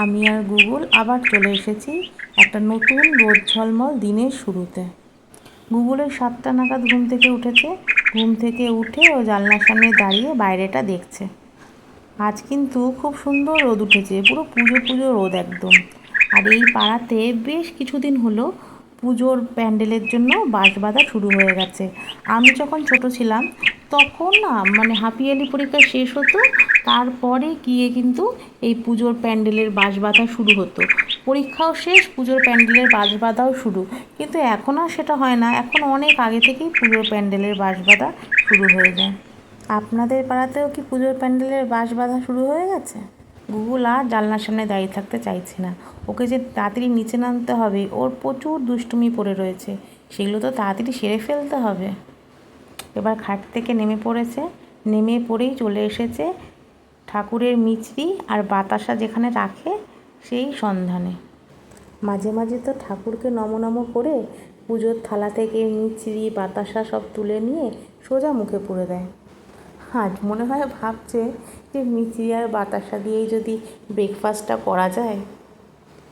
আমি আর গুগল আবার চলে এসেছি একটা নতুন রোদ ঝলমল দিনের শুরুতে। গুগলের 7টা নাগাদ ঘুম থেকে উঠেছে। ঘুম থেকে উঠে ও জানলার সামনে দাঁড়িয়ে বাইরেটা দেখছে। আজ কিন্তু খুব সুন্দর রোদ উঠেছে, পুরো পুজো পুজো রোদ একদম। আর এই পাড়াতে বেশ কিছুদিন হলো পুজোর প্যান্ডেলের জন্য বাঁশ বাঁধা শুরু হয়ে গেছে। আমি যখন ছোট ছিলাম তখন না হাফ ইয়ারলি পরীক্ষা শেষ হতো, তারপরে গিয়ে কিন্তু এই পুজোর প্যান্ডেলের বাঁশ বাঁধা শুরু হতো। পরীক্ষাও শেষ, পুজোর প্যান্ডেলের বাঁশ বাঁধাও শুরু। কিন্তু এখন আর সেটা হয় না, এখন অনেক আগে থেকেই পুজোর প্যান্ডেলের বাঁশ বাঁধা শুরু হয়ে যায়। আপনাদের পাড়াতেও কি পুজোর প্যান্ডেলের বাঁশ বাঁধা শুরু হয়ে গেছে? গুগল আর জানলার সামনে দাঁড়িয়ে থাকতে চাইছে না। ওকে যে তাড়াতাড়ি নিচে নামতে হবে, ওর প্রচুর দুষ্টুমি পড়ে রয়েছে, সেগুলো তো তাড়াতাড়ি সেরে ফেলতে হবে। এবার খাট থেকে নেমে পড়েছে, নেমে পড়েই চলে এসেছে ঠাকুরের মিছরি আর বাতাসা যেখানে রাখে সেই সন্ধানে। মাঝে মাঝে তো ঠাকুরকে নম করে পুজোর থালা থেকে মিছরি বাতাসা সব তুলে নিয়ে সোজা মুখে পুরে দেয়। আজ মনে হয় ভাবছে যে মিছরি আর বাতাসা দিয়েই যদি ব্রেকফাস্টটা করা যায়।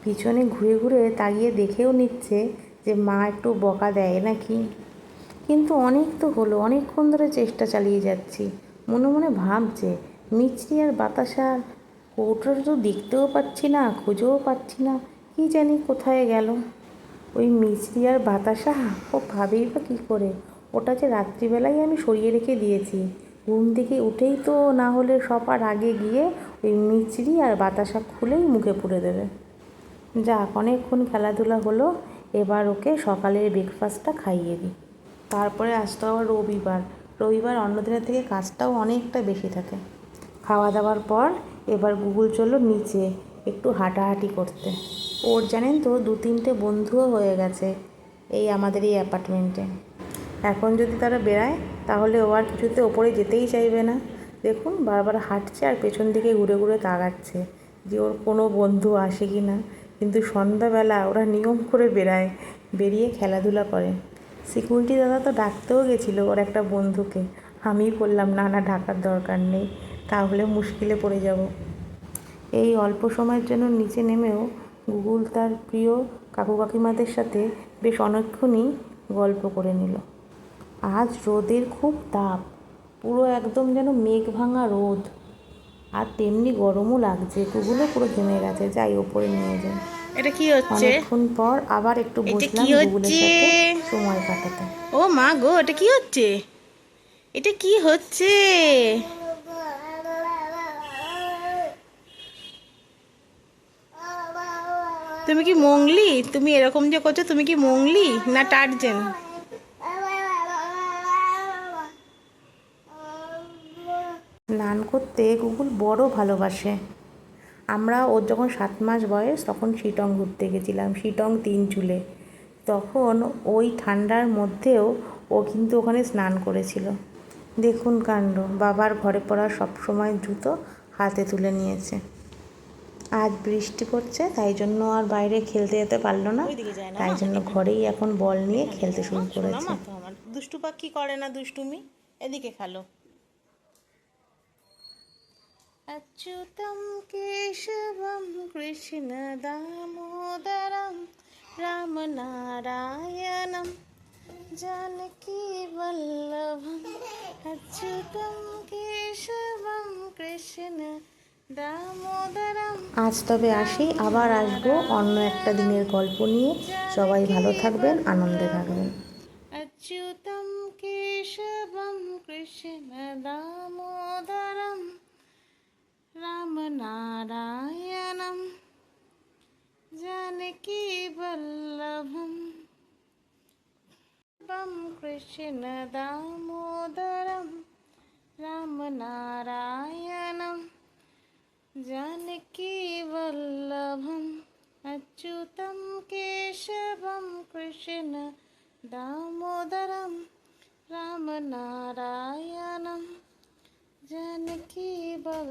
পিছনে ঘুরে ঘুরে তাকিয়ে দেখেও নিচ্ছে যে মা একটু বকা দেয় নাকি। কিন্তু অনেক তো হলো, অনেকক্ষণ ধরে চেষ্টা চালিয়ে যাচ্ছি। মনে মনে ভাবছে মিছরি আর বাতাসার কৌটোটা তো দেখতেও পাচ্ছি না, খুঁজেও পাচ্ছি না, কী জানি কোথায় গেল। ওই মিছরি আর বাতাসা ও ভাবেই বা কী করে, ওটা যে রাত্রিবেলায় আমি সরিয়ে রেখে দিয়েছি। ঘুম থেকে উঠেই তো না হলে সবার আগে গিয়ে ওই মিছরি আর বাতাসা খুলেই মুখে পুরে দেবে। যাক, অনেকক্ষণ খেলাধুলা হলো, এবার ওকে সকালের ব্রেকফাস্টটা খাইয়ে দিই। তারপরে আসতো আবার রবিবার। রবিবার অন্য দিনের থেকে কাজটাও অনেকটা বেশি থাকে। খাওয়া দাওয়ার পর এবার গুগল চললো নিচে একটু হাঁটাহাঁটি করতে। ওর জানেন তো 2-3টে বন্ধুও হয়ে গেছে এই আমাদের এই অ্যাপার্টমেন্টে। এখন যদি তারা বেড়ায় তাহলে ও আর কিছুতে ওপরে যেতেই চাইবে না। দেখুন বারবার হাঁটছে আর পেছন দিকে ঘুরে ঘুরে তাকাচ্ছে যে ওর কোনো বন্ধু আসে কি না। কিন্তু সন্ধ্যাবেলা ওরা নিয়ম করে বেড়ায়, বেরিয়ে খেলাধুলা করে। সিকিউরিটি দাদা তো ডাকতেও গেছিলো ওর একটা বন্ধুকে। আমিই বললাম না না, ডাকার দরকার নেই, তাহলে মুশকিলে পড়ে যাব। এই অল্প সময়ের জন্য নিচে নেমেও গুগল তার প্রিয় কাকু কাকিমাদের সাথে বেশ অনেকক্ষণই গল্প করে নিল। আজ রোদের খুব তাপ, পুরো একদম যেন মেঘ ভাঙা রোদ। আর তেমনি গরমও লাগছে, গুগলও পুরো ঘেমে গেছে। যাই ওপরে নিয়ে যাই। এটা কি হচ্ছে? অনেকক্ষণ পর আবার একটু এটা কি বসলাম গুগলের হচ্ছে? সাথে সময় কাটাতে। ও মা গো, এটা কি হচ্ছে? এটা কি হচ্ছে? তুমি কি মংলি? তুমি এরকম যে করছো, তুমি কি মংলি না টার্জেন? স্নান করতে গুগল বড় ভালোবাসে। আমরা ওর যখন 7 মাস বয়স তখন শিটং ঘুরতে গেছিলাম, শিটং 3 চুলে। তখন ওই ঠান্ডার মধ্যেও ও কিন্তু ওখানে স্নান করেছিল। দেখুন কাণ্ড, বাবার ঘরে পড়া সবসময় জুতো হাতে তুলে নিয়েছে। আজ বৃষ্টি পড়ছে, তাই জন্য আর বাইরে খেলতে যেতে পারলো না, ওইদিকে যায় না তাই মা, জন্য এখানে ঘরেই এখন বল নিয়ে এখানে খেলতে যায় মা, শুরু শোনা করেছে। মা তো আমার দুষ্টু পাখি করে না দুষ্টুমি। এদিকে খেলো। अच्युतं केशवं कृष्णदामोदरं रामनारायणं जानकीवल्लभम् अच्युतं केशवं कृष्णदामोदरं। আজ তবে আসি, আবার আসবো অন্য একটা দিনের গল্প নিয়ে। সবাই ভালো থাকবেন, আনন্দে থাকবেন। अच्युतं केशवं कृष्णदामोदरं रामनारायणं जानकीवल्लभम् वं कृष्णदामोदरं रामनारायणं जानकीवल्लभम् अच्युतं केशवं कृष्णदामोदरं रामनारायणं जानकीवल्लभम्।